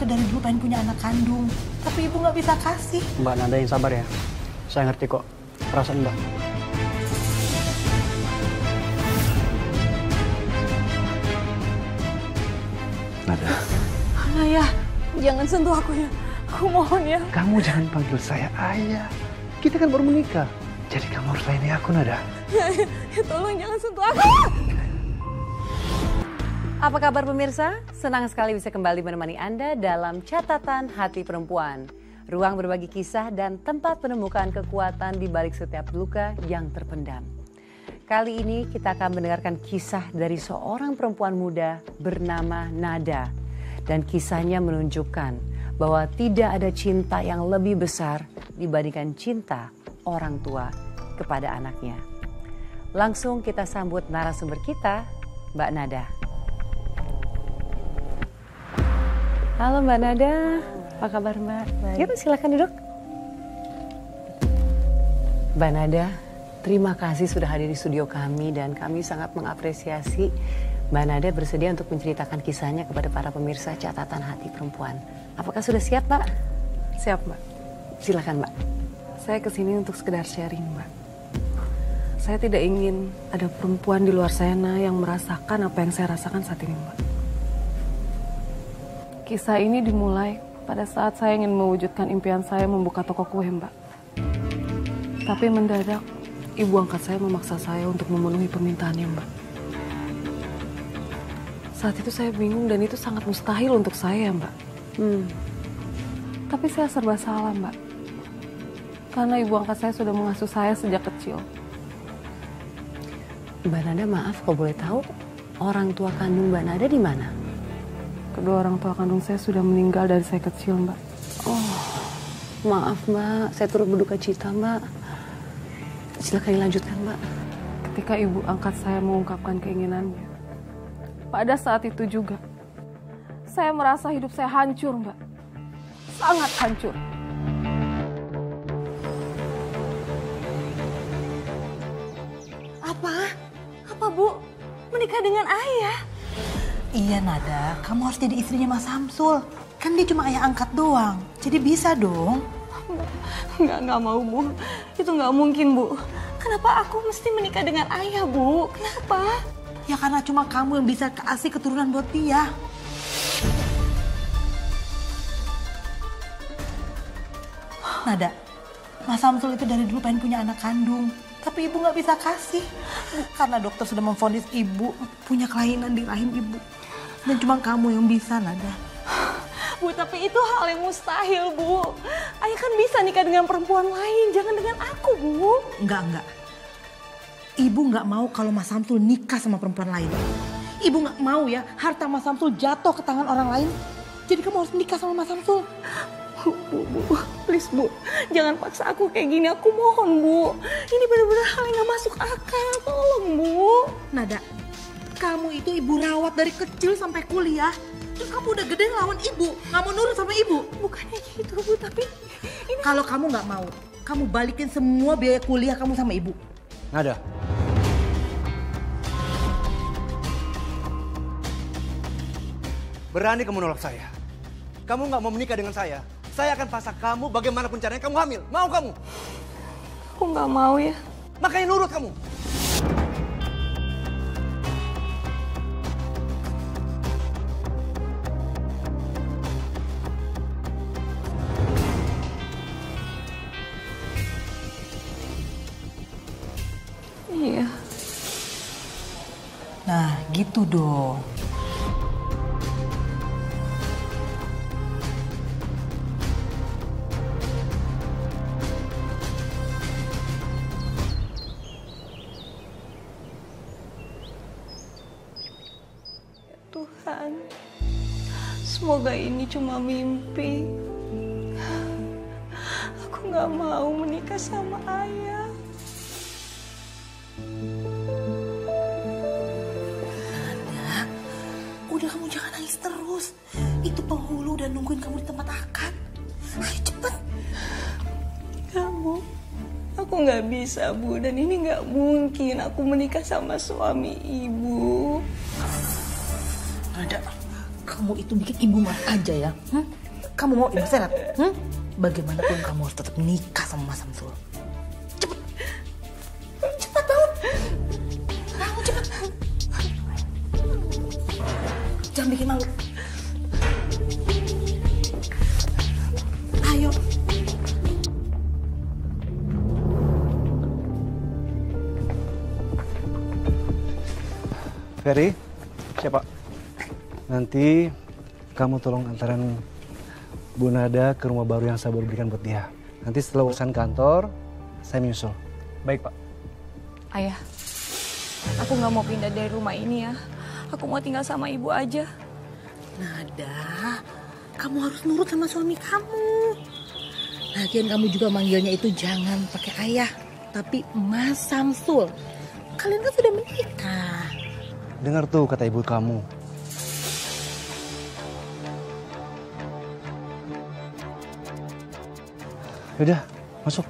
itu dari dulu pengen punya anak kandung, tapi ibu nggak bisa kasih. Mbak Nada yang sabar ya. Saya ngerti kok perasaan Mbak. Nada. Ayah, jangan sentuh aku ya. Aku mohon ya. Kamu jangan panggil saya ayah. Kita kan baru menikah. Jadi kamu harus layani aku, Nada. Ya, tolong jangan sentuh aku. Apa kabar pemirsa? Senang sekali bisa kembali menemani Anda dalam Catatan Hati Perempuan. Ruang berbagi kisah dan tempat menemukan kekuatan di balik setiap luka yang terpendam. Kali ini kita akan mendengarkan kisah dari seorang perempuan muda bernama Nada. Dan kisahnya menunjukkan bahwa tidak ada cinta yang lebih besar dibandingkan cinta orang tua kepada anaknya. Langsung kita sambut narasumber kita, Mbak Nada. Halo Mbak Nada, apa kabar Mbak? Yuk silakan duduk. Mbak Nada, terima kasih sudah hadir di studio kami dan kami sangat mengapresiasi Mbak Nada bersedia untuk menceritakan kisahnya kepada para pemirsa Catatan Hati Perempuan. Apakah sudah siap Mbak? Siap Mbak. Silakan Mbak. Saya kesini untuk sekedar sharing Mbak. Saya tidak ingin ada perempuan di luar sana yang merasakan apa yang saya rasakan saat ini Mbak. Kisah ini dimulai pada saat saya ingin mewujudkan impian saya membuka toko kue Mbak. Tapi mendadak ibu angkat saya memaksa saya untuk memenuhi permintaannya Mbak. Saat itu saya bingung dan itu sangat mustahil untuk saya Mbak. Tapi saya serba salah Mbak. Karena ibu angkat saya sudah mengasuh saya sejak kecil. Mbak Nada maaf kalau boleh tahu orang tua kandung Mbak Nada di mana? Kedua orang tua kandung saya sudah meninggal dari saya kecil Mbak. Oh, maaf Mbak, saya turut berduka cita Mbak. Silakan dilanjutkan Mbak. Ketika ibu angkat saya mengungkapkan keinginannya, pada saat itu juga saya merasa hidup saya hancur Mbak. Sangat hancur. Apa Bu? Menikah dengan ayah? Iya Nada, kamu harus jadi istrinya Mas Samsul. Kan dia cuma ayah angkat doang, jadi bisa dong. Nggak mau Bu. Itu nggak mungkin Bu. Kenapa aku mesti menikah dengan ayah Bu? Kenapa? Ya karena cuma kamu yang bisa kasih keturunan buat dia. Nada, Mas Samsul itu dari dulu pengen punya anak kandung. Tapi ibu nggak bisa kasih. Karena dokter sudah memvonis ibu punya kelainan di rahim ibu. Dan cuma kamu yang bisa, Nada. Bu, tapi itu hal yang mustahil, Bu. Ayah kan bisa nikah dengan perempuan lain, jangan dengan aku, Bu. Enggak. Ibu nggak mau kalau Mas Samsul nikah sama perempuan lain. Ibu nggak mau ya harta Mas Samsul jatuh ke tangan orang lain. Jadi kamu harus menikah sama Mas Samsul. Bu, please Bu, jangan paksa aku kayak gini, aku mohon Bu. Ini benar-benar hal yang gak masuk akal, tolong Bu. Nada, kamu itu ibu rawat dari kecil sampai kuliah. Terus kamu udah gede ngelawan ibu, gak mau nurut sama ibu. Bukannya gitu Bu, tapi ini... Kalau kamu gak mau, kamu balikin semua biaya kuliah kamu sama ibu. Nada. Berani kamu nolak saya? Kamu gak mau menikah dengan saya? Saya akan paksa kamu bagaimanapun caranya kamu hamil. Mau kamu? Aku nggak mau ya. Makanya nurut kamu. Iya. Nah, gitu dong. Tuhan, semoga ini cuma mimpi. Aku nggak mau menikah sama ayah. Nada, udah kamu jangan nangis terus. Itu penghulu udah nungguin kamu di tempat akad. Ayo cepet. Kamu, aku nggak bisa Bu, dan ini nggak mungkin aku menikah sama suami ibu. Nada, kamu kamu itu bikin ibu marah aja ya. Kamu mau ibu seret? Bagaimanapun kamu harus tetap nikah sama Mas Samsul. Cepet. Cepat bangun. Bangun cepet. Jangan bikin malu. Ayo. Ferry, siapa? Nanti kamu tolong antaran Bu Nada ke rumah baru yang saya baru berikan buat dia. Nanti setelah urusan kantor, saya menyusul. Baik, Pak. Ayah, aku nggak mau pindah dari rumah ini ya. Aku mau tinggal sama ibu aja. Nada, kamu harus nurut sama suami kamu. Lagian kamu juga manggilnya itu jangan pakai ayah, tapi Mas Samsul. Kalian kan sudah menikah. Dengar tuh kata ibu kamu. Yaudah, masuk.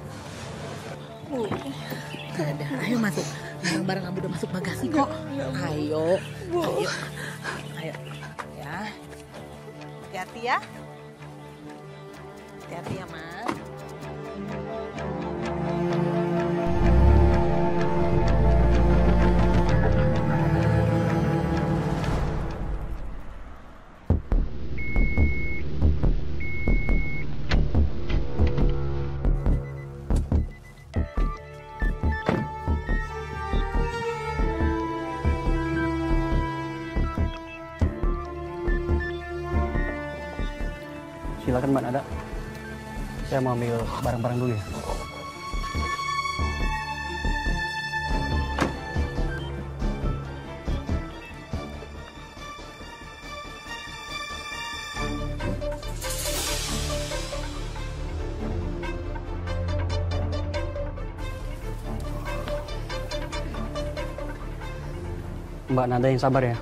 Nada, ayo masuk. Barang-barang kamu udah masuk bagasi kok. Ayo, ayo, ayo. Ya, hati-hati ya. Hati-hati ya, Mas. Silakan Mbak Nada. Saya mau ambil barang-barang dulu ya. Mbak Nada yang sabar ya.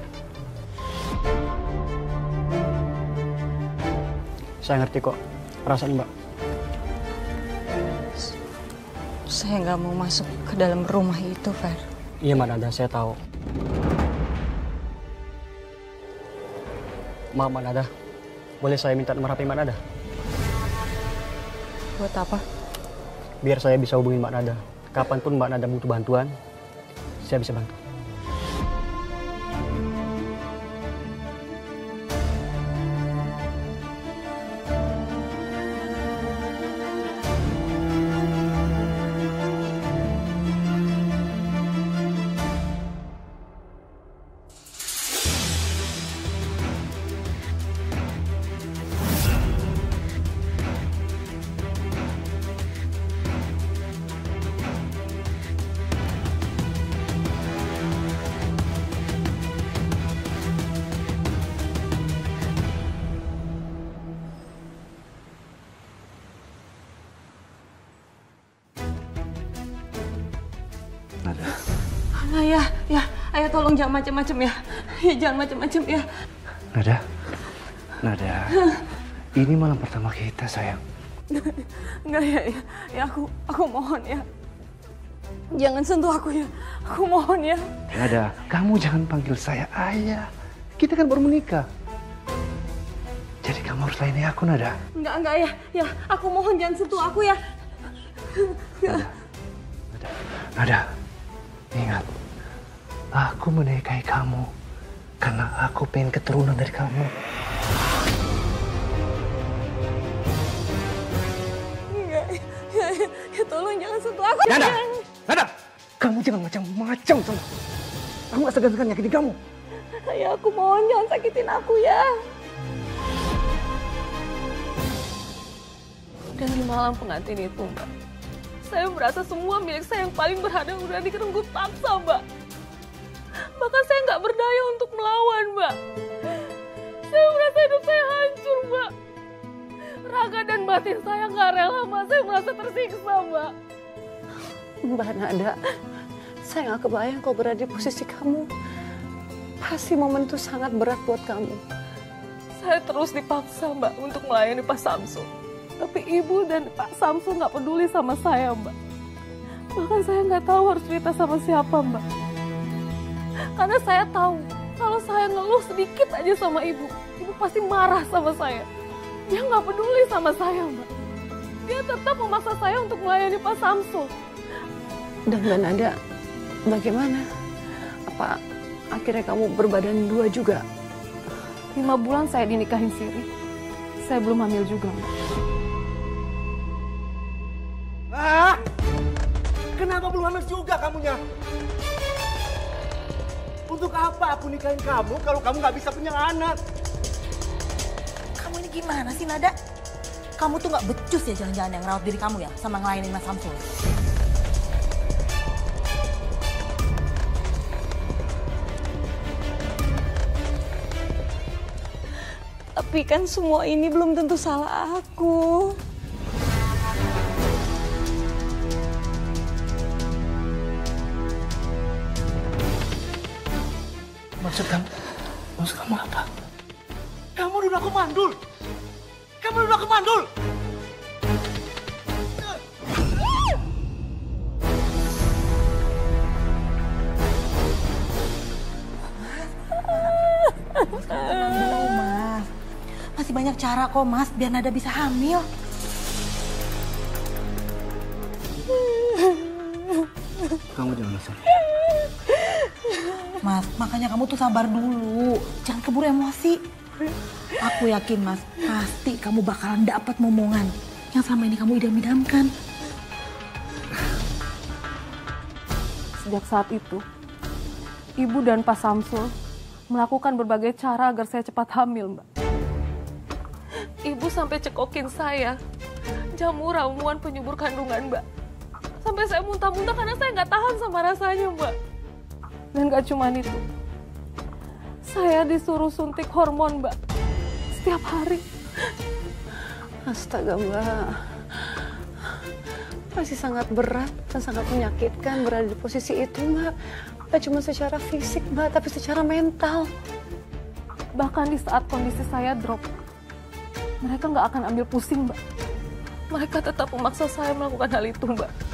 Saya ngerti kok perasaan Mbak. Saya nggak mau masuk ke dalam rumah itu, Fer. Iya Mbak Nada, saya tahu. Maaf Mbak Nada, boleh saya minta nomor HP Mbak Nada? Buat apa? Biar saya bisa hubungi Mbak Nada. Kapanpun Mbak Nada butuh bantuan, saya bisa bantu. Nada. Ayah tolong jangan macam-macam ya. Ya jangan macam-macam ya. Nada. Ini malam pertama kita, sayang. Enggak ya aku mohon ya. Jangan sentuh aku ya. Aku mohon ya. Nada, kamu jangan panggil saya ayah. Kita kan baru menikah. Jadi kamu harus layani aku, Nada. Enggak ya. Ya, aku mohon jangan sentuh aku ya. Nada, ingat, aku menikahi kamu karena aku pengen keturunan dari kamu. Enggak, ya tolong jangan sentuh aku. Nada, kamu jangan macam-macam sama aku. Aku gak segan-segan nyakitin kamu. Ya aku mohon jangan sakitin aku ya. Dan di malam pengantin itu, Mbak, saya merasa semua milik saya yang paling berharga udah dikerenggut paksa, Mbak. Bahkan saya nggak berdaya untuk melawan, Mbak. Saya merasa hidup saya hancur, Mbak. Raga dan batin saya nggak rela, Mbak. Saya merasa tersiksa, Mbak. Mbak Nada, saya nggak kebayang kau berada di posisi kamu. Pasti momen itu sangat berat buat kamu. Saya terus dipaksa, Mbak, untuk melayani Pak Samsul. Tapi Ibu dan Pak Samsul nggak peduli sama saya, Mbak. Bahkan saya nggak tahu harus cerita sama siapa, Mbak. Karena saya tahu kalau saya ngeluh sedikit aja sama Ibu pasti marah sama saya. Dia nggak peduli sama saya, Mbak. Dia tetap memaksa saya untuk melayani Pak Samsul. Dan Mbak Nada, bagaimana? Apa akhirnya kamu berbadan dua juga? 5 bulan saya dinikahin Siri. Saya belum hamil juga, Mbak. Ah! Kenapa belum hamil juga kamunya? Untuk apa aku nikahin kamu kalau kamu nggak bisa punya anak? Kamu ini gimana sih, Nada? Kamu tuh nggak becus ya jangan-jangan yang ngerawat diri kamu ya sama ngelayanin Mas Samsul. Tapi kan semua ini belum tentu salah aku. Maksud kamu apa? Kamu nuduh aku mandul. Kamu nuduh aku mandul. Mas, kamu tenang dulu, Mas. Masih banyak cara kok, Mas, biar Nada bisa hamil. Kamu jangan nangis. Mas, makanya kamu tuh sabar dulu. Jangan keburu emosi. Aku yakin, Mas, pasti kamu bakalan dapat momongan yang selama ini kamu idam-idamkan. Sejak saat itu, Ibu dan Pak Samsul melakukan berbagai cara agar saya cepat hamil, Mbak. Ibu sampai cekokin saya jamu ramuan penyubur kandungan, Mbak. Sampai saya muntah-muntah karena saya nggak tahan sama rasanya, Mbak. Dan nggak cuma itu, saya disuruh suntik hormon, Mbak, setiap hari. Astaga, Mbak. Pasti sangat berat dan sangat menyakitkan berada di posisi itu, Mbak. Gak cuma secara fisik, Mbak, tapi secara mental. Bahkan di saat kondisi saya drop, mereka nggak akan ambil pusing, Mbak. Mereka tetap memaksa saya melakukan hal itu, Mbak.